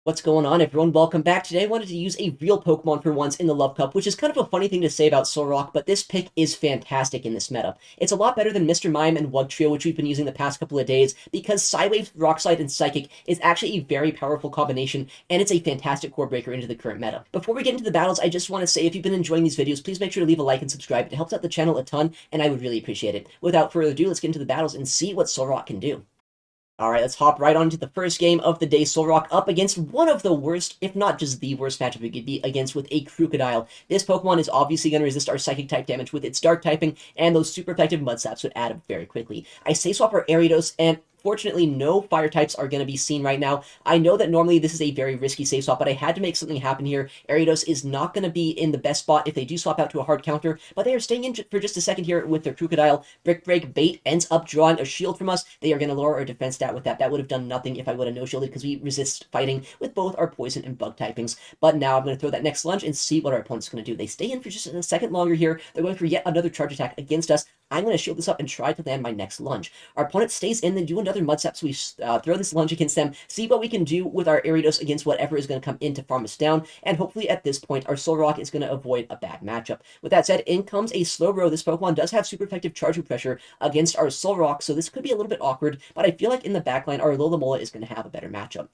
What's going on, everyone? Welcome back. Today I wanted to use a real Pokemon for once in the Love Cup, which is kind of a funny thing to say about Solrock, but this pick is fantastic in this meta. It's a lot better than Mr. Mime and Wugtrio, which we've been using the past couple of days, because Psywave, Rock Slide, and Psychic is actually a very powerful combination, and it's a fantastic core breaker into the current meta. Before we get into the battles, I just want to say if you've been enjoying these videos, please make sure to leave a like and subscribe. It helps out the channel a ton, and I would really appreciate it. Without further ado, let's get into the battles and see what Solrock can do. Alright, let's hop right on to the first game of the day. Solrock up against one of the worst, if not just the worst matchup it could be against with a Crocodile. This Pokemon is obviously going to resist our Psychic type damage with its Dark typing, and those super effective Mud Slaps would add up very quickly. I say swap our Ariados, and fortunately, no fire types are going to be seen right now. I know that normally this is a very risky safe swap, but I had to make something happen here. Ariados is not going to be in the best spot if they do swap out to a hard counter, but they are staying in for just a second here with their Crocodile. Brick Break Bait ends up drawing a shield from us. They are going to lower our defense stat with that. That would have done nothing if I would have no-shielded, because we resist fighting with both our poison and bug typings. But now I'm going to throw that next lunge and see what our opponent's going to do. They stay in for just a second longer here. They're going for yet another charge attack against us. I'm going to shield this up and try to land my next lunge. Our opponent stays in, then do another Mud Slap, so we throw this lunge against them, see what we can do with our Ariados against whatever is going to come in to farm us down, and hopefully at this point our Solrock is going to avoid a bad matchup. With that said, in comes a Slowbro. This Pokemon does have super effective charge move pressure against our Solrock, so this could be a little bit awkward, but I feel like in the backline our Alomomola is going to have a better matchup.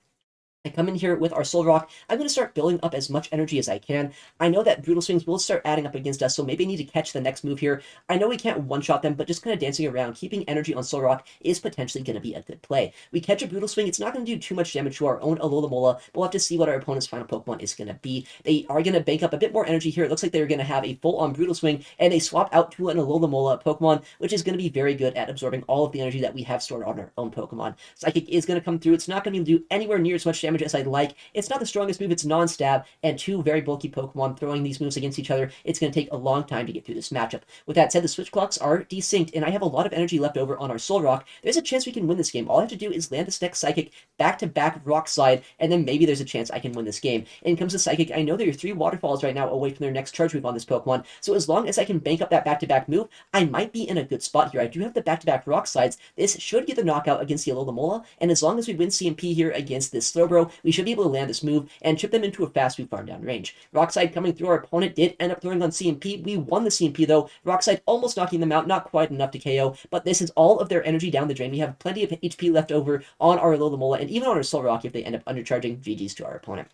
I come in here with our Solrock. I'm going to start building up as much energy as I can. I know that Brutal Swings will start adding up against us, so maybe I need to catch the next move here. I know we can't one-shot them, but just kind of dancing around, keeping energy on Solrock is potentially going to be a good play. We catch a Brutal Swing. It's not going to do too much damage to our own Alomomola, but we'll have to see what our opponent's final Pokemon is going to be. They are going to bank up a bit more energy here. It looks like they're going to have a full-on Brutal Swing, and they swap out to an Alomomola Pokemon, which is going to be very good at absorbing all of the energy that we have stored on our own Pokemon. Psychic is going to come through. It's not going to do anywhere near as much damage as I'd like. It's not the strongest move, it's non-stab, and two very bulky Pokemon throwing these moves against each other, it's going to take a long time to get through this matchup. With that said, the switch clocks are desynced, and I have a lot of energy left over on our Solrock. There's a chance we can win this game. All I have to do is land this next Psychic, back-to-back Rock Slide, and then maybe there's a chance I can win this game. In comes the Psychic. I know there are 3 Waterfalls right now away from their next charge move on this Pokemon, so as long as I can bank up that back-to-back move, I might be in a good spot here. I do have the back-to-back Rock Slides. This should get the knockout against the Alomomola, and as long as we win CMP here against this Slowbro, we should be able to land this move and chip them into a fast move farm down range. Rockside coming through, our opponent did end up throwing on CMP. We won the CMP though. Rockside almost knocking them out, not quite enough to KO, but this is all of their energy down the drain. We have plenty of HP left over on our Alomomola and even on our Solrock if they end up undercharging. GG's to our opponent.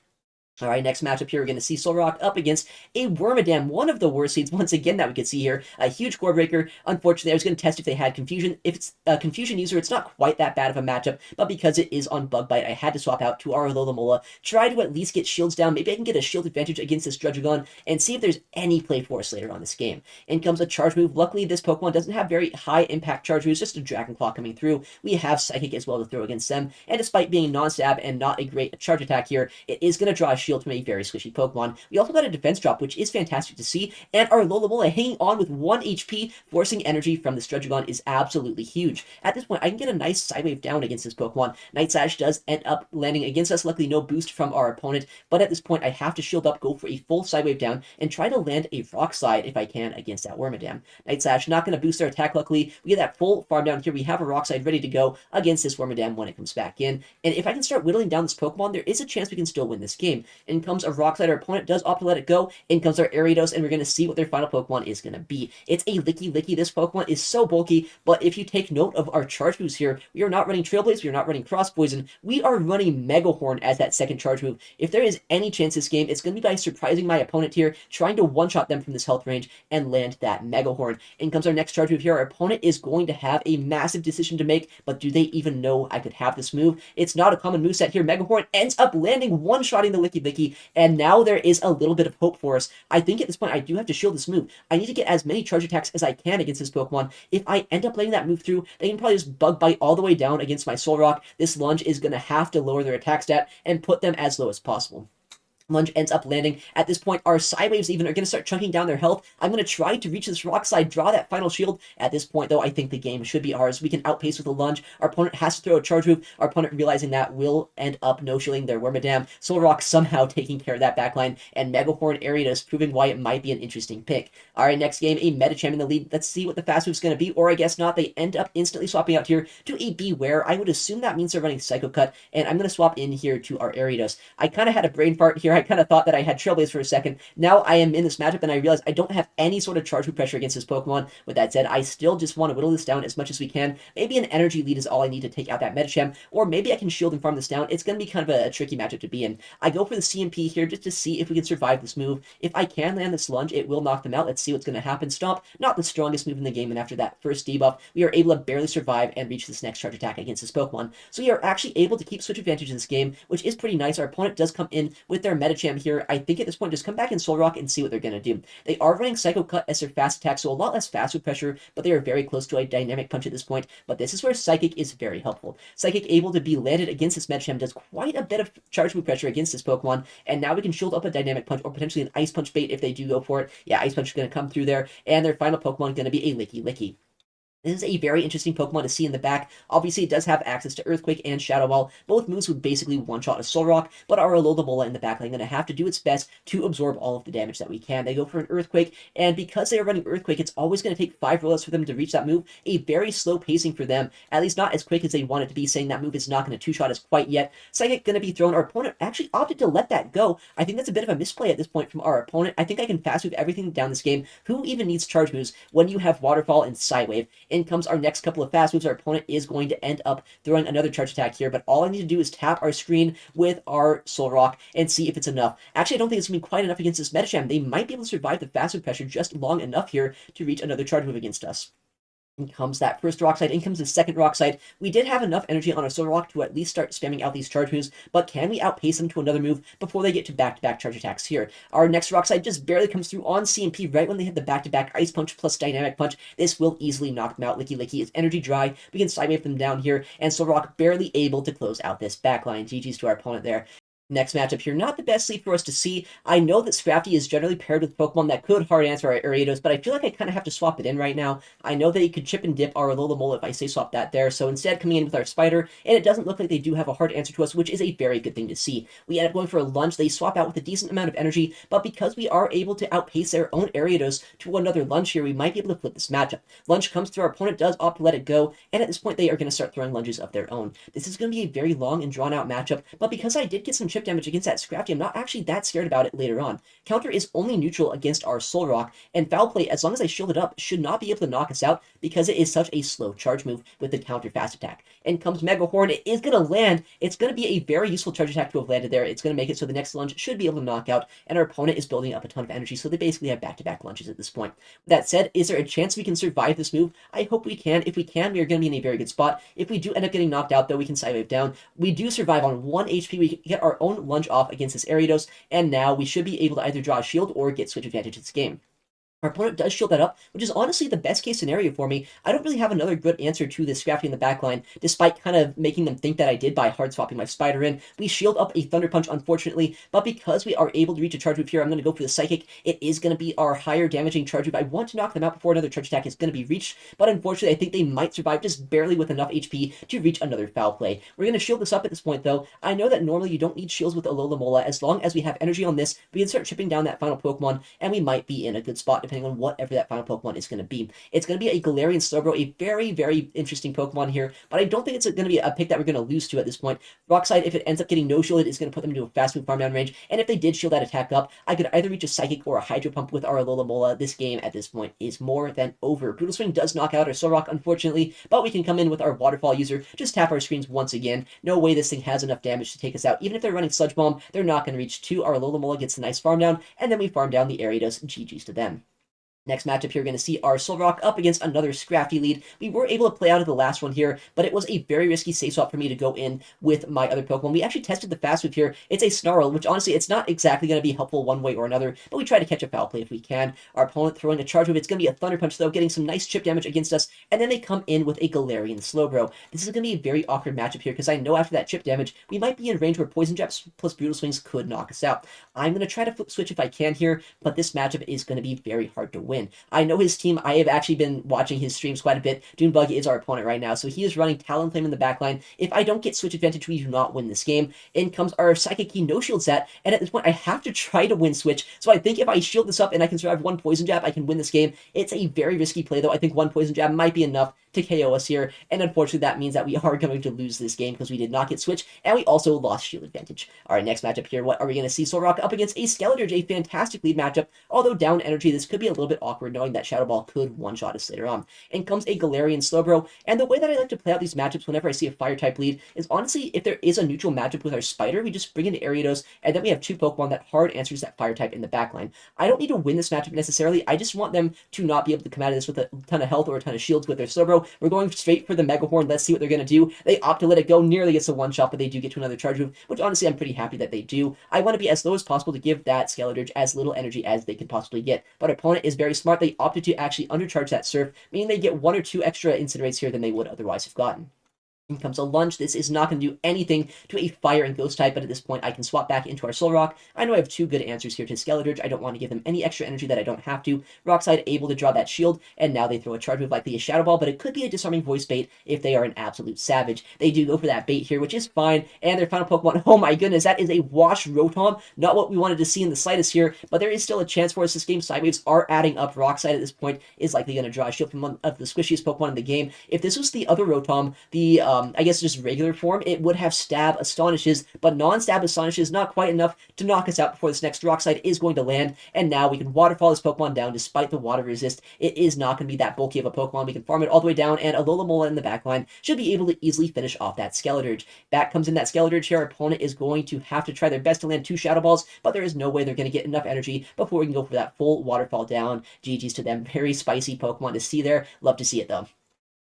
Alright, next matchup here, we're going to see Solrock up against a Wormadam, one of the worst seeds, once again, that we could see here. A huge core breaker. Unfortunately, I was going to test if they had Confusion. If it's a Confusion user, it's not quite that bad of a matchup, but because it is on Bug Bite, I had to swap out to our Alomomola, try to at least get shields down. Maybe I can get a shield advantage against this Druddigon, and see if there's any play for us later on this game. In comes a charge move. Luckily, this Pokemon doesn't have very high impact charge moves, just a Dragon Claw coming through. We have Psychic as well to throw against them, and despite being non-stab and not a great charge attack here, it is going to draw a shield from a very squishy Pokemon. We also got a defense drop, which is fantastic to see, and our Alomomola hanging on with 1 HP, forcing energy from this Druddigon is absolutely huge. At this point, I can get a nice Psywave down against this Pokemon. Night Slash does end up landing against us, luckily no boost from our opponent, but at this point, I have to shield up, go for a full Psywave down, and try to land a Rock Slide if I can against that Wormadam. Night Slash not going to boost our attack, luckily. We get that full farm down here. We have a Rock Slide ready to go against this Wormadam when it comes back in, and if I can start whittling down this Pokemon, there is a chance we can still win this game. In comes a Rock Slide. Our opponent does opt to let it go. In comes our Ariados, and we're going to see what their final Pokemon is going to be. It's a Lickilicky. This Pokemon is so bulky, but if you take note of our charge moves here, we are not running Trailblaze, we are not running Cross Poison, we are running Megahorn as that second charge move. If there is any chance this game, it's going to be by surprising my opponent here, trying to one-shot them from this health range and land that Megahorn. In comes our next charge move here. Our opponent is going to have a massive decision to make, but do they even know I could have this move? It's not a common moveset here. Megahorn ends up landing, one-shotting the Lickilicky, and now there is a little bit of hope for us. I think at this point I do have to shield this move. I need to get as many charge attacks as I can against this Pokemon. If I end up letting that move through, they can probably just Bug Bite all the way down against my Solrock. This lunge is going to have to lower their attack stat and put them as low as possible. Lunge ends up landing. At this point, our Psywaves even are going to start chunking down their health. I'm going to try to reach this rock slide, draw that final shield. At this point, though, I think the game should be ours. We can outpace with a lunge. Our opponent has to throw a charge move. Our opponent, realizing that, will end up no-shielding their Wormadam. Solrock somehow taking care of that backline, and Megahorn Ariados proving why it might be an interesting pick. All right, next game, a Medicham in the lead. Let's see what the fast move's going to be, or I guess not. They end up instantly swapping out here to a Beware. I would assume that means they're running Psycho Cut, and I'm going to swap in here to our Ariados. I kind of had a brain fart here. I kind of thought that I had Trailblaze for a second. Now I am in this matchup and I realize I don't have any sort of charge move pressure against this Pokemon. With that said, I still just want to whittle this down as much as we can. Maybe an energy lead is all I need to take out that Medicham, or maybe I can shield and farm this down. It's going to be kind of a tricky matchup to be in. I go for the CMP here just to see if we can survive this move. If I can land this lunge, it will knock them out. Let's see what's going to happen. Stomp, not the strongest move in the game, and after that first debuff, we are able to barely survive and reach this next charge attack against this Pokemon. So we are actually able to keep switch advantage in this game, which is pretty nice. Our opponent does come in with their Medicham here. I think at this point, just come back in Solrock and see what they're going to do. They are running Psycho Cut as their fast attack, so a lot less fast move pressure, but they are very close to a Dynamic Punch at this point. But this is where Psychic is very helpful. Psychic able to be landed against this Medicham does quite a bit of charge move pressure against this Pokemon, and now we can shield up a Dynamic Punch or potentially an Ice Punch bait if they do go for it. Yeah, Ice Punch is going to come through there, and their final Pokemon going to be a Lickilicky. This is a very interesting Pokemon to see in the back. Obviously, it does have access to Earthquake and Shadow Ball. Both moves would basically one-shot a Solrock, but our Alomomola in the back line going to have to do its best to absorb all of the damage that we can. They go for an Earthquake, and because they are running Earthquake, it's always going to take 5 rollouts for them to reach that move. A very slow pacing for them, at least not as quick as they want it to be, saying that move is not going to two-shot us quite yet. Psychic going to be thrown. Our opponent actually opted to let that go. I think that's a bit of a misplay at this point from our opponent. I think I can fast move everything down this game. Who even needs charge moves when you have Waterfall and Psywave? In comes our next couple of fast moves. Our opponent is going to end up throwing another charge attack here, but all I need to do is tap our screen with our Solrock and see if it's enough. Actually, I don't think it's going to be quite enough against this Medicham. They might be able to survive the fast move pressure just long enough here to reach another charge move against us. In comes that first rock slide, in comes the second rock slide. We did have enough energy on our Solrock to at least start spamming out these charge moves, but can we outpace them to another move before they get to back-to-back charge attacks here? Our next rock slide just barely comes through on CMP right when they hit the back-to-back Ice Punch plus Dynamic Punch. This will easily knock them out. Lickilicky is energy dry. We can Psywave them down here, and Solrock barely able to close out this backline. GG's to our opponent there. Next matchup here, not the best lead for us to see. I know that Scrafty is generally paired with Pokemon that could hard answer our Ariados, but I feel like I kind of have to swap it in right now. I know that you could chip and dip our Alomomola if I say swap that there, so instead coming in with our Spider, and it doesn't look like they do have a hard answer to us, which is a very good thing to see. We end up going for a lunge. They swap out with a decent amount of energy, but because we are able to outpace their own Ariados to another lunge here, we might be able to flip this matchup. Lunge comes through, our opponent does opt to let it go, and at this point they are going to start throwing lunges of their own. This is going to be a very long and drawn out matchup, but because I did get some chip damage against that Scrafty, I'm not actually that scared about it later on. Counter is only neutral against our Solrock, and Foul Play, as long as I shield it up, should not be able to knock us out because it is such a slow charge move with the counter fast attack. And comes Megahorn. It is going to land. It's going to be a very useful charge attack to have landed there. It's going to make it so the next lunge should be able to knock out, and our opponent is building up a ton of energy, so they basically have back-to-back lunges at this point. That said, is there a chance we can survive this move? I hope we can. If we can, we are going to be in a very good spot. If we do end up getting knocked out, though, we can Psywave down. We do survive on 1 HP. We get our own lunge off against this Ariados, and now we should be able to either draw a shield or get switch advantage in this game. Our opponent does shield that up, which is honestly the best case scenario for me. I don't really have another good answer to this Scrafty in the backline, despite kind of making them think that I did by hard swapping my Spider in. We shield up a Thunder Punch, unfortunately, but because we are able to reach a charge move here, I'm going to go for the Psychic. It is going to be our higher damaging charge move. I want to knock them out before another charge attack is going to be reached, but unfortunately, I think they might survive just barely with enough HP to reach another Foul Play. We're going to shield this up at this point, though. I know that normally you don't need shields with Alomomola. As long as we have energy on this, we can start chipping down that final Pokemon, and we might be in a good spot depending on whatever that final Pokemon is going to be. It's going to be a Galarian Slowbro, a very, very interesting Pokemon here, but I don't think it's going to be a pick that we're going to lose to at this point. Rock Slide, if it ends up getting no-shielded, is going to put them into a fast move farm down range, and if they did shield that attack up, I could either reach a Psychic or a Hydro Pump with our Alomomola. This game at this point is more than over. Brutal Swing does knock out our Solrock, unfortunately, but we can come in with our Waterfall user, just tap our screens once again. No way this thing has enough damage to take us out. Even if they're running Sludge Bomb, they're not going to reach 2. Our Alomomola gets a nice farm down, and then we farm down the Ariados. GG's to them. Next matchup here, we're going to see our Solrock up against another Scrafty lead. We were able to play out of the last one here, but it was a very risky safe swap for me to go in with my other Pokemon. We actually tested the fast move here. It's a Snarl, which honestly, it's not exactly going to be helpful one way or another, but we try to catch a foul play if we can. Our opponent throwing a charge move. It's going to be a Thunder Punch, though, getting some nice chip damage against us, and then they come in with a Galarian Slowbro. This is going to be a very awkward matchup here, because I know after that chip damage, we might be in range where Poison Jabs plus Brutal Swings could knock us out. I'm going to try to flip switch if I can here, but this matchup is going to be very hard to win. I know his team, I have actually been watching his streams quite a bit. Dunebug is our opponent right now, so he is running Talonflame in the backline. If I don't get switch advantage, we do not win this game. In comes our Psychic Key no shield set, and at this point, I have to try to win switch. So I think if I shield this up and I can survive one Poison Jab, I can win this game. It's a very risky play, though. I think one Poison Jab might be enough to KO us here, and unfortunately that means that we are going to lose this game because we did not get switch, and we also lost shield advantage. Alright, next matchup here, what are we going to see? Solrock up against a Skeledirge, a fantastic lead matchup, although down energy, this could be a little bit awkward knowing that Shadow Ball could one-shot us later on. In comes a Galarian Slowbro, and the way that I like to play out these matchups whenever I see a Fire-type lead is honestly, if there is a neutral matchup with our Spider, we just bring in Ariados, and then we have two Pokemon that hard answers that Fire-type in the backline. I don't need to win this matchup necessarily, I just want them to not be able to come out of this with a ton of health or a ton of shields with their Slowbro. We're going straight for the megahorn. Let's see what they're going to do. They opt to let it go. Nearly gets a one-shot, but they do get to another charge move, which honestly I'm pretty happy that they do. I want to be as low as possible to give that Skeledirge as little energy as they could possibly get. But our opponent is very smart. They opted to actually undercharge that Surf, meaning they get one or two extra Incinerates here than they would otherwise have gotten. In comes a Lunge. This is not going to do anything to a Fire and Ghost type, but at this point I can swap back into our Solrock. I know I have two good answers here to Skeledirge. I don't want to give them any extra energy that I don't have to. Rock Slide able to draw that shield, and now they throw a charge move likely a Shadow Ball, but it could be a Disarming Voice bait if they are an absolute savage. They do go for that bait here, which is fine, and their final Pokemon, oh my goodness, that is a Wash Rotom. Not what we wanted to see in the slightest here, but there is still a chance for us. This game Side Waves are adding up. Rock Slide at this point is likely going to draw a shield from one of the squishiest Pokemon in the game. If this was the other Rotom, the, I guess just regular form, it would have Stab Astonishes, but non-Stab Astonishes not quite enough to knock us out before this next Rock Slide is going to land, and now we can Waterfall this Pokemon down despite the Water Resist. It is not going to be that bulky of a Pokemon. We can farm it all the way down, and Alomomola in the backline should be able to easily finish off that Skeledirge. Back comes in that Skeledirge here. Our opponent is going to have to try their best to land two Shadow Balls, but there is no way they're going to get enough energy before we can go for that full Waterfall down. GG's to them. Very spicy Pokemon to see there. Love to see it, though.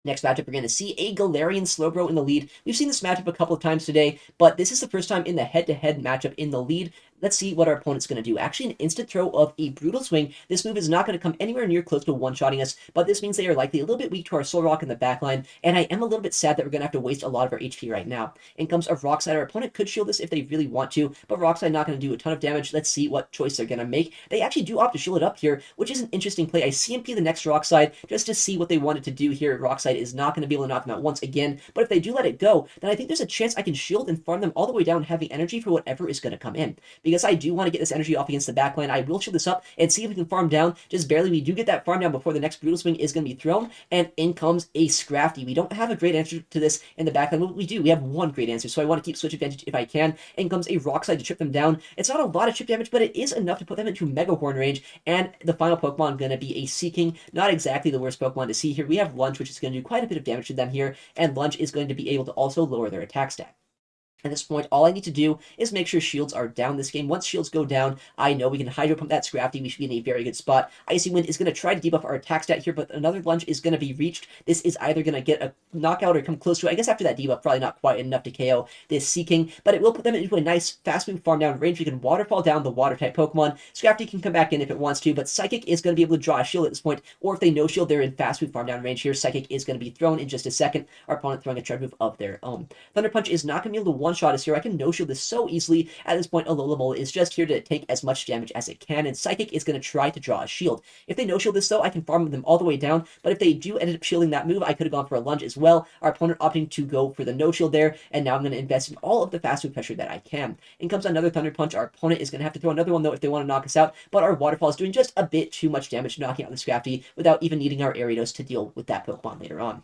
Next matchup, we're going to see a Galarian Slowbro in the lead. We've seen this matchup a couple of times today, but this is the first time in the head-to-head matchup in the lead. Let's see what our opponent's going to do. Actually, an instant throw of a Brutal Swing. This move is not going to come anywhere near close to one-shotting us, but this means they are likely a little bit weak to our Solrock in the backline, and I am a little bit sad that we're going to have to waste a lot of our HP right now. In comes a Rock Slide. Our opponent could shield this if they really want to, but Rock Slide not going to do a ton of damage. Let's see what choice they're going to make. They actually do opt to shield it up here, which is an interesting play. I CMP the next Rock Slide just to see what they wanted to do here. Rock Slide is not going to be able to knock them out once again, but if they do let it go, then I think there's a chance I can shield and farm them all the way down, having energy for whatever is going to come in. Because I do want to get this energy off against the backline, I will shield this up and see if we can farm down. Just barely, we do get that farm down before the next Brutal Swing is going to be thrown, and in comes a Scrafty. We don't have a great answer to this in the backline. Well, we do. We have one great answer, so I want to keep switch advantage if I can. In comes a Rock Slide to chip them down. It's not a lot of chip damage, but it is enough to put them into Megahorn range, and the final Pokemon going to be a Seaking. Not exactly the worst Pokemon to see here. We have Lunge, which is going to do quite a bit of damage to them here, and Lunge is going to be able to also lower their attack stat. At this point, all I need to do is make sure shields are down this game. Once shields go down, I know we can Hydro Pump that Scrafty. We should be in a very good spot. Icy Wind is going to try to debuff our attack stat here, but another Lunge is going to be reached. This is either going to get a knockout or come close to it. I guess after that debuff, probably not quite enough to KO this Seaking, but it will put them into a nice fast move farm down range. We can Waterfall down the Water-type Pokemon. Scrafty can come back in if it wants to, but Psychic is going to be able to draw a shield at this point, or if they no shield, they're in fast move farm down range here. Psychic is going to be thrown in just a second. Our opponent throwing a charge move of their own. Thunder Punch is not going to be able to one-shot us here. I can no shield this so easily. At this point, Alomomola is just here to take as much damage as it can, and Psychic is going to try to draw a shield. If they no-shield this, though, I can farm them all the way down, but if they do end up shielding that move, I could have gone for a Lunge as well. Our opponent opting to go for the no-shield there, and now I'm going to invest in all of the fast move pressure that I can. In comes another Thunder Punch. Our opponent is going to have to throw another one, though, if they want to knock us out, but our Waterfall is doing just a bit too much damage, knocking out the Scrafty without even needing our Ariados to deal with that Pokemon later on.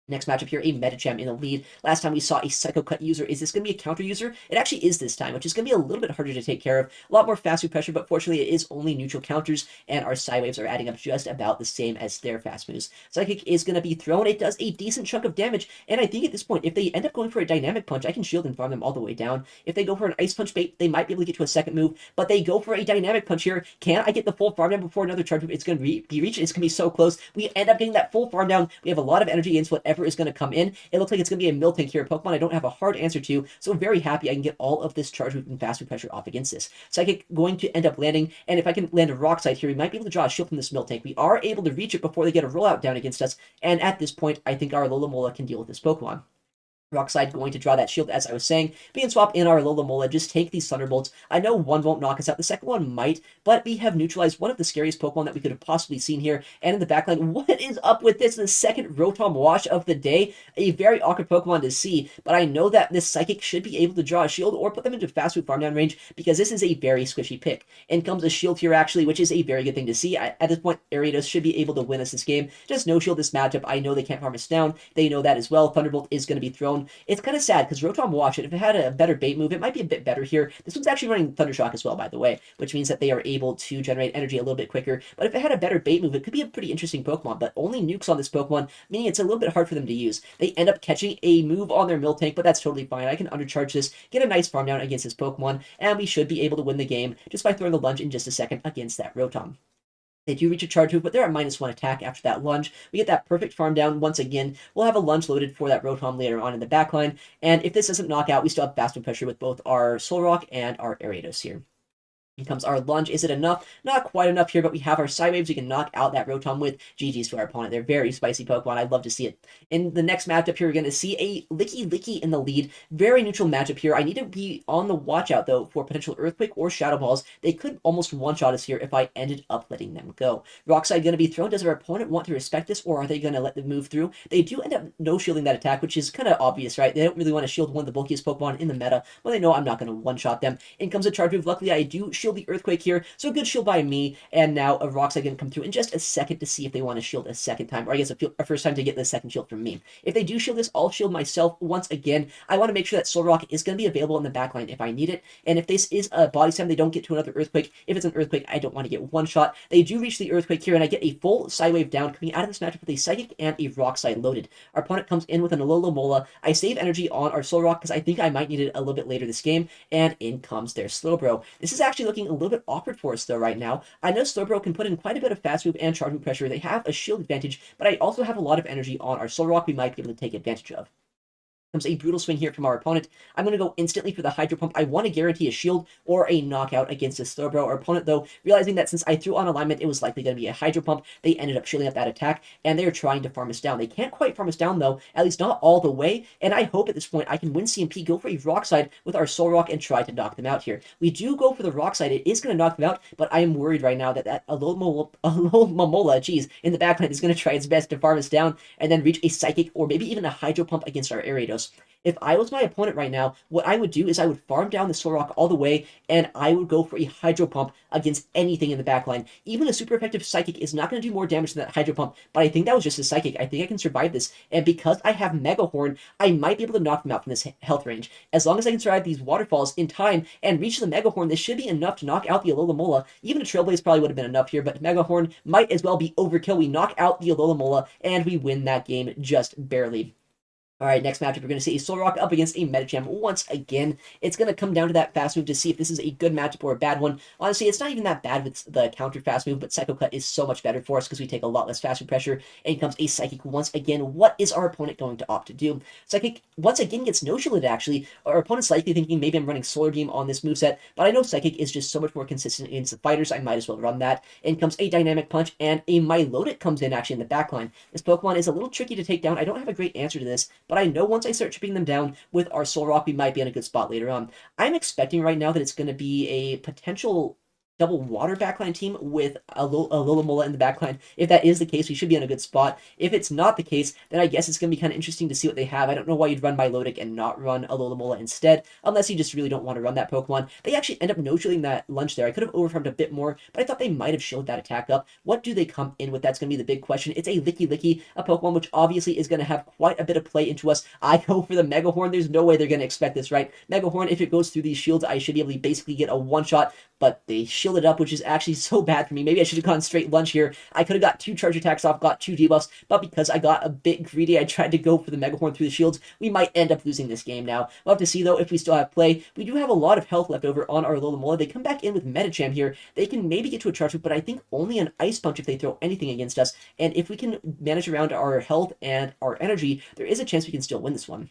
Next matchup here, a Medicham in the lead. Last time we saw a Psycho Cut user. Is this going to be a counter user? It actually is this time, which is going to be a little bit harder to take care of. A lot more fast move pressure, but fortunately it is only neutral counters, and our side waves are adding up just about the same as their fast moves. Psychic is going to be thrown. It does a decent chunk of damage, and I think at this point, if they end up going for a Dynamic Punch, I can shield and farm them all the way down. If they go for an Ice Punch bait, they might be able to get to a second move, but they go for a Dynamic Punch here. Can I get the full farm down before another charge move? It's going to be reached. It's going to be so close. We end up getting that full farm down. We have a lot of energy against whatever is going to come in. It looks like it's going to be a Miltank here, Pokemon I don't have a hard answer to, so I'm very happy I can get all of this charge move and fast move pressure off against this. Psychic going to end up landing, and if I can land a Rock Slide here, we might be able to draw a shield from this Miltank. We are able to reach it before they get a rollout down against us, and at this point, I think our Alomomola can deal with this Pokemon. Rock Slide going to draw that shield, as I was saying. We can swap in our Alomomola, just take these Thunderbolts. I know one won't knock us out, the second one might, but we have neutralized one of the scariest Pokemon that we could have possibly seen here. And in the backline, what is up with this? The second Rotom wash of the day. A very awkward Pokemon to see, but I know that this Psychic should be able to draw a shield or put them into fast food farm down range, because this is a very squishy pick. And comes a shield here, actually, which is a very good thing to see. At this point, Ariados should be able to win us this game. Just no shield this matchup. I know they can't farm us down. They know that as well. Thunderbolt is going to be thrown. It's kind of sad, because Rotom Wash it, if it had a better bait move, it might be a bit better here. This one's actually running Thundershock as well, by the way, which means that they are able to generate energy a little bit quicker. But if it had a better bait move, it could be a pretty interesting Pokemon, but only nukes on this Pokemon, meaning it's a little bit hard for them to use. They end up catching a move on their Miltank, but that's totally fine. I can undercharge this, get a nice farm down against this Pokemon, and we should be able to win the game just by throwing the lunge in just a second against that Rotom. They do reach a charge move, but they're at -1 attack after that lunge. We get that perfect farm down once again. We'll have a lunge loaded for that Rotom later on in the backline. And if this doesn't knock out, we still have fast move pressure with both our Solrock and our Ariados here. Here comes our lunge. Is it enough? Not quite enough here, but we have our side waves we can knock out that Rotom with. GG's to our opponent. They're very spicy Pokemon. I'd love to see it. In the next matchup here, we're going to see a Lickilicky in the lead. Very neutral matchup here. I need to be on the watch out, though, for potential Earthquake or Shadow Balls. They could almost one-shot us here if I ended up letting them go. Rock Slide going to be thrown. Does our opponent want to respect this, or are they going to let them move through? They do end up no-shielding that attack, which is kind of obvious, right? They don't really want to shield one of the bulkiest Pokemon in the meta, but they know I'm not going to one-shot them. In comes a charge move. Luckily, I do shield the Earthquake here, so a good shield by me, and now a Rock Slide going to come through in just a second to see if they want to shield a second time, or I guess a first time to get the second shield from me. If they do shield this, I'll shield myself once again. I want to make sure that Solrock is going to be available in the backline if I need it, and if this is a Body Slam, they don't get to another Earthquake. If it's an Earthquake, I don't want to get one shot. They do reach the Earthquake here, and I get a full Side Wave down, coming out of this matchup with a Psychic and a Rock Slide loaded. Our opponent comes in with an Alomomola. I save energy on our Solrock because I think I might need it a little bit later this game, and in comes their Slowbro. This is actually looking a little bit awkward for us, though, right now. I know Slowbro can put in quite a bit of fast move and charge move pressure. They have a shield advantage, but I also have a lot of energy on our Solrock we might be able to take advantage of. Comes a brutal swing here from our opponent. I'm going to go instantly for the Hydro Pump. I want to guarantee a shield or a knockout against this Slowbro. Our opponent, though, realizing that since I threw on alignment, it was likely going to be a Hydro Pump, they ended up shielding up that attack, and they are trying to farm us down. They can't quite farm us down, though, at least not all the way, and I hope at this point I can win CMP, go for a Rock Slide with our Solrock, and try to knock them out here. We do go for the Rock Slide. It is going to knock them out, but I am worried right now that that Alomomola, geez, in the backline is going to try its best to farm us down and then reach a Psychic or maybe even a Hydro Pump against our Ariados. If I was my opponent right now, what I would do is I would farm down the Solrock all the way, and I would go for a Hydro Pump against anything in the backline. Even a super effective Psychic is not going to do more damage than that Hydro Pump, but I think that was just a Psychic. I think I can survive this, and because I have Megahorn, I might be able to knock them out from this health range. As long as I can survive these waterfalls in time and reach the Megahorn, this should be enough to knock out the Alomomola. Even a Trailblaze probably would have been enough here, but Megahorn might as well be overkill. We knock out the Alomomola, and we win that game just barely. All right, next matchup, we're going to see a Solrock up against a Medicham once again. It's going to come down to that fast move to see if this is a good matchup or a bad one. Honestly, it's not even that bad with the counter fast move, but Psycho Cut is so much better for us because we take a lot less fast move pressure. And comes a Psychic once again. What is our opponent going to opt to do? Psychic once again gets no-shielded, actually. Our opponent's likely thinking maybe I'm running Solar Beam on this moveset, but I know Psychic is just so much more consistent against the fighters. I might as well run that. In comes a Dynamic Punch, and a Milotic comes in actually in the backline. This Pokemon is a little tricky to take down. I don't have a great answer to this, but I know once I start chipping them down with our Solrock, we might be in a good spot later on. I'm expecting right now that it's going to be a potential double water backline team with a Alomomola in the backline. If that is the case, we should be in a good spot. If it's not the case, then I guess it's going to be kind of interesting to see what they have. I don't know why you'd run Milotic and not run Alomomola instead, unless you just really don't want to run that Pokemon. They actually end up no-shielding that lunch there. I could have overfarmed a bit more, but I thought they might have shielded that attack up. What do they come in with? That's going to be the big question. It's a Lickilicky, a Pokemon which obviously is going to have quite a bit of play into us. I go for the Megahorn. There's no way they're going to expect this, right? Megahorn, if it goes through these shields, I should be able to basically get a one-shot, but they shielded up, which is actually so bad for me. Maybe I should have gone straight lunch here. I could have got 2 charge attacks off, got 2 debuffs, but because I got a bit greedy, I tried to go for the Megahorn through the shields. We might end up losing this game now. We'll have to see, though, if we still have play. We do have a lot of health left over on our Alomomola. They come back in with Medicham here. They can maybe get to a charge move, but I think only an Ice Punch if they throw anything against us. And if we can manage around our health and our energy, there is a chance we can still win this one.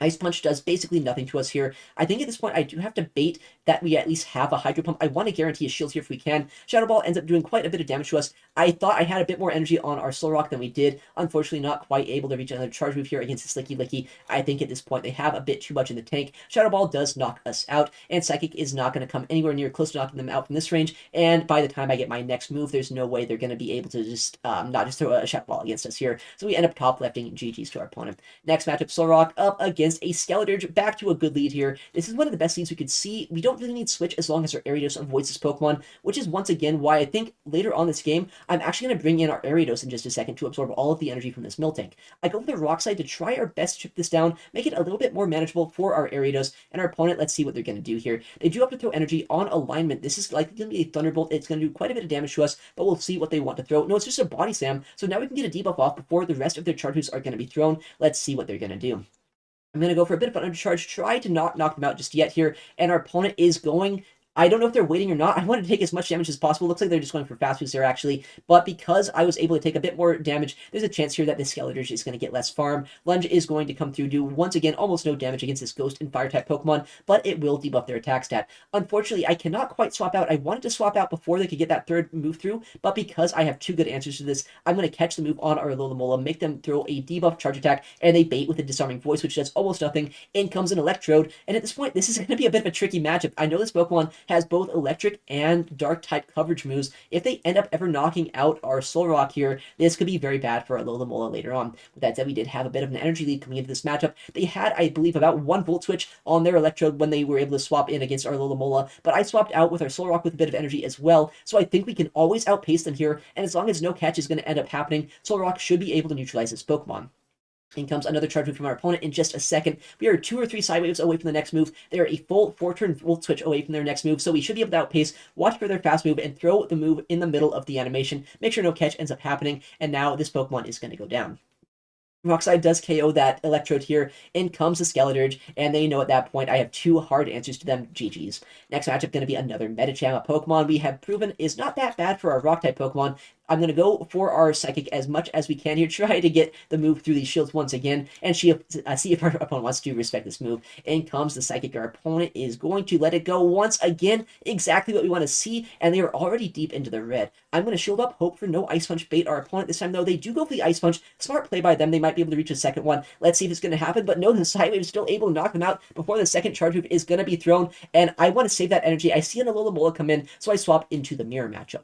Ice Punch does basically nothing to us here. I think at this point I do have to bait that we at least have a Hydro Pump. I want to guarantee a shield here if we can. Shadow Ball ends up doing quite a bit of damage to us. I thought I had a bit more energy on our Solrock than we did. Unfortunately, not quite able to reach another charge move here against this Lickilicky. I think at this point they have a bit too much in the tank. Shadow Ball does knock us out, and Psychic is not going to come anywhere near close to knocking them out from this range. And by the time I get my next move, there's no way they're going to be able to just not just throw a Shadow Ball against us here. So we end up top lefting GG's to our opponent. Next matchup, Solrock up against a Skeledirge. Back to a good lead here. This is one of the best leads we could see. We don't really need Switch as long as our Ariados avoids this Pokemon, which is once again why I think later on this game, I'm actually going to bring in our Ariados in just a second to absorb all of the energy from this Miltank. I go for the Rock Slide to try our best to chip this down, make it a little bit more manageable for our Ariados, and our opponent, let's see what they're going to do here. They do have to throw energy on alignment. This is likely going to be a Thunderbolt. It's going to do quite a bit of damage to us, but we'll see what they want to throw. No, it's just a Body Slam, so now we can get a debuff off before the rest of their charge moves are going to be thrown. Let's see what they're going to do. I'm going to go for a bit of an undercharge, try to not knock them out just yet here, and our opponent is going... I don't know if they're waiting or not. I want to take as much damage as possible. Looks like they're just going for fast moves there, actually. But because I was able to take a bit more damage, there's a chance here that this Skeledirge is going to get less farm. Lunge is going to come through, do, once again, almost no damage against this Ghost and Fire-type Pokemon, but it will debuff their attack stat. Unfortunately, I cannot quite swap out. I wanted to swap out before they could get that third move through, but because I have 2 good answers to this, I'm going to catch the move on our Alomomola, make them throw a debuff charge attack, and they bait with a Disarming Voice, which does almost nothing. In comes an Electrode, and at this point, this is going to be a bit of a tricky matchup. I know this Pokemon has both Electric and Dark type coverage moves. If they end up ever knocking out our Solrock here, this could be very bad for Alomomola later on. With that said, we did have a bit of an energy lead coming into this matchup. They had, I believe, about 1 Volt Switch on their Electrode when they were able to swap in against our Alomomola, but I swapped out with our Solrock with a bit of energy as well, so I think we can always outpace them here, and as long as no catch is going to end up happening, Solrock should be able to neutralize this Pokemon. In comes another charge move from our opponent in just a second. We are 2 or 3 side waves away from the next move. They are a full 4-turn Volt Switch away from their next move, so we should be able to outpace, watch for their fast move, and throw the move in the middle of the animation. Make sure no catch ends up happening, and now this Pokemon is going to go down. Rock Slide does KO that Electrode here. In comes the Skeledirge, and they know at that point I have 2 hard answers to them. GG's. Next matchup going to be another Medicham, a Pokemon we have proven is not that bad for our Rock-type Pokemon. I'm going to go for our Psychic as much as we can here, try to get the move through these shields once again, and see if our opponent wants to respect this move. In comes the Psychic. Our opponent is going to let it go once again, exactly what we want to see, and they are already deep into the red. I'm going to shield up, hope for no Ice Punch bait our opponent this time, though. They do go for the Ice Punch. Smart play by them. They might be able to reach a second one. Let's see if it's going to happen, but no, the Sidewave is still able to knock them out before the second charge move is going to be thrown, and I want to save that energy. I see an Alomomola come in, so I swap into the Mirror matchup.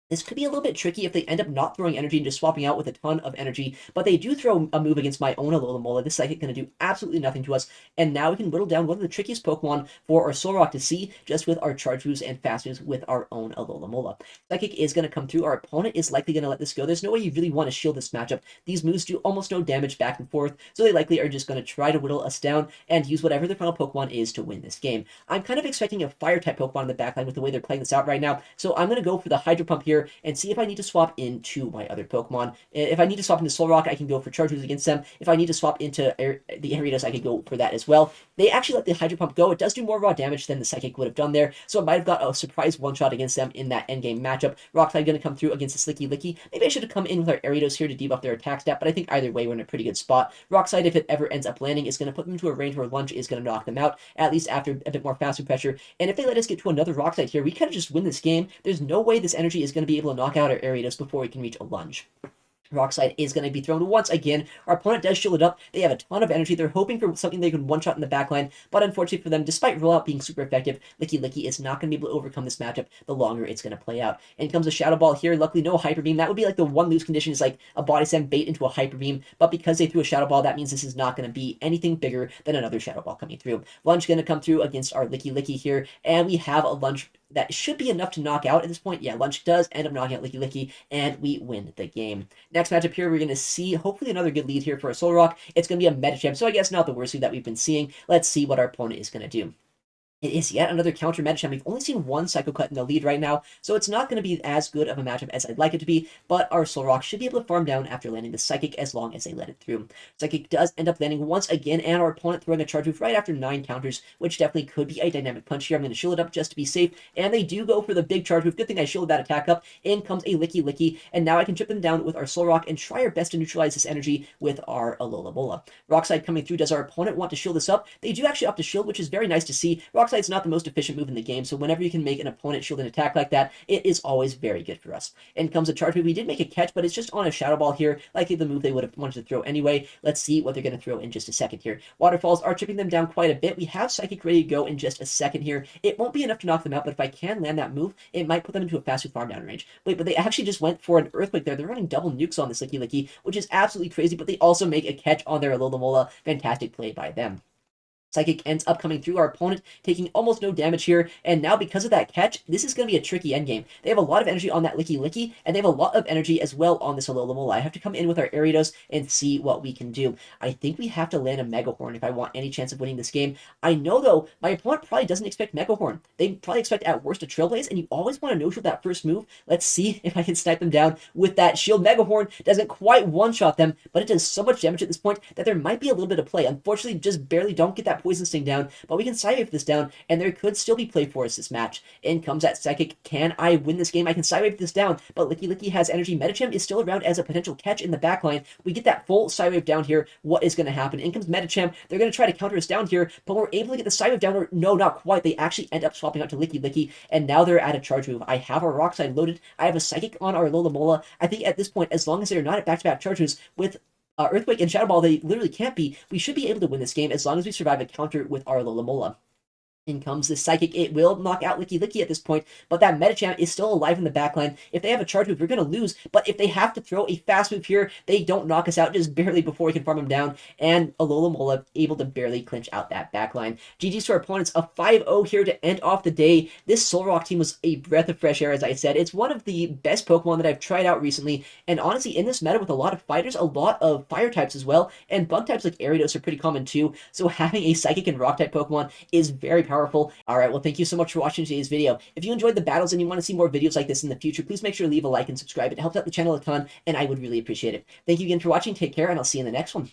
This could be a little bit tricky if they end up not throwing energy and just swapping out with a ton of energy, but they do throw a move against my own Alomomola. This Psychic going to do absolutely nothing to us, and now we can whittle down one of the trickiest Pokemon for our Solrock to see just with our charge moves and fast moves with our own Alomomola. Psychic is going to come through. Our opponent is likely going to let this go. There's no way you really want to shield this matchup. These moves do almost no damage back and forth, so they likely are just going to try to whittle us down and use whatever their final Pokemon is to win this game. I'm kind of expecting a Fire-type Pokemon in the backline with the way they're playing this out right now, so I'm going to go for the Hydro Pump here and see if I need to swap into my other Pokemon. If I need to swap into Solrock, I can go for charge moves against them. If I need to swap into the Ariados, I could go for that as well. They actually let the Hydro Pump go. It does do more raw damage than the Psychic would have done there, so I might have got a surprise one-shot against them in that endgame matchup. Rock Slide going to come through against the Lickilicky. Maybe I should have come in with our Ariados here to debuff their attack stat, but I think either way we're in a pretty good spot. Rock Slide, if it ever ends up landing, is going to put them to a range where Lunge is going to knock them out, at least after a bit more faster pressure. And if they let us get to another Rock Slide here, we kind of just win this game. There's no way this energy is going to be able to knock out our Ariados before we can reach a Lunge. Rock Slide is going to be thrown once again. Our opponent does shield it up. They have a ton of energy. They're hoping for something they can one-shot in the backline, but unfortunately for them, despite rollout being super effective, Lickilicky is not going to be able to overcome this matchup the longer it's going to play out. In comes a Shadow Ball here. Luckily, no Hyper Beam. That would be like the one lose condition is like a Body Slam bait into a Hyper Beam, but because they threw a Shadow Ball, that means this is not going to be anything bigger than another Shadow Ball coming through. Lunge going to come through against our Lickilicky here, and we have a Lunge that should be enough to knock out at this point. Yeah, Lunge does end up knocking out Lickilicky, and we win the game. Next matchup here, we're going to see hopefully another good lead here for a Solrock. It's going to be a Medicham, so I guess not the worst lead that we've been seeing. Let's see what our opponent is going to do. It is yet another counter Medicham. We've only seen one Psycho Cut in the lead right now, so it's not going to be as good of a matchup as I'd like it to be, but our Solrock should be able to farm down after landing the Psychic as long as they let it through. Psychic does end up landing once again, and our opponent throwing a Charge Move right after 9 counters, which definitely could be a dynamic punch here. I'm going to shield it up just to be safe, and they do go for the big Charge Move. Good thing I shielded that attack up. In comes a Lickilicky, and now I can chip them down with our Solrock and try our best to neutralize this energy with our Alomomola. Rock Slide coming through. Does our opponent want to shield this up? They do actually opt to shield, which is very nice to see. Rock Slide's not the most efficient move in the game, so whenever you can make an opponent shield an attack like that, it is always very good for us. In comes a Charge Move. We did make a catch, but it's just on a Shadow Ball here, likely the move they would have wanted to throw anyway. Let's see what they're going to throw in just a second here. Waterfalls are chipping them down quite a bit. We have Psychic ready to go in just a second here. It won't be enough to knock them out, but if I can land that move, it might put them into a faster farm down range. Wait, but they actually just went for an Earthquake there. They're running double nukes on this Lickilicky, which is absolutely crazy, but they also make a catch on their Alomomola. Fantastic play by them. Psychic ends up coming through our opponent, taking almost no damage here, and now because of that catch, this is going to be a tricky endgame. They have a lot of energy on that Lickilicky, and they have a lot of energy as well on this Alomomola. I have to come in with our Ariados and see what we can do. I think we have to land a Megahorn if I want any chance of winning this game. I know, though, my opponent probably doesn't expect Megahorn. They probably expect at worst a Trailblaze, and you always want to no-shield that first move. Let's see if I can snipe them down with that shield. Megahorn doesn't quite one-shot them, but it does so much damage at this point that there might be a little bit of play. Unfortunately, just barely don't get that Poison Sting down, but we can Psywave this down, and there could still be play for us this match. In comes that Psychic. Can I win this game? I can Psywave this down, but Lickilicky has energy. Medicham is still around as a potential catch in the backline. We get that full Psywave down here. What is going to happen? In comes Medicham. They're going to try to counter us down here, but we're able to get the Psywave down, or no, not quite. They actually end up swapping out to Lickilicky, and now they're at a Charge Move. I have our Rock Slide loaded. I have a Psychic on our Alomomola. I think at this point, as long as they're not at back-to-back Charge Moves with Earthquake and Shadow Ball, they literally can't be. We should be able to win this game as long as we survive a counter with our Alomomola. In comes the Psychic. It will knock out Lickilicky at this point, but that Medicham is still alive in the backline. If they have a Charge Move, we're going to lose, but if they have to throw a fast move here, they don't knock us out just barely before we can farm them down, and Alomomola able to barely clinch out that backline. GG's to our opponents, a 5-0 here to end off the day. This Solrock team was a breath of fresh air, as I said. It's one of the best Pokemon that I've tried out recently, and honestly, in this meta with a lot of fighters, a lot of fire types as well, and bug types like Ariados are pretty common too, so having a Psychic and Rock type Pokemon is very powerful. Alright, well, thank you so much for watching today's video. If you enjoyed the battles and you want to see more videos like this in the future, please make sure to leave a like and subscribe. It helps out the channel a ton, and I would really appreciate it. Thank you again for watching, take care, and I'll see you in the next one.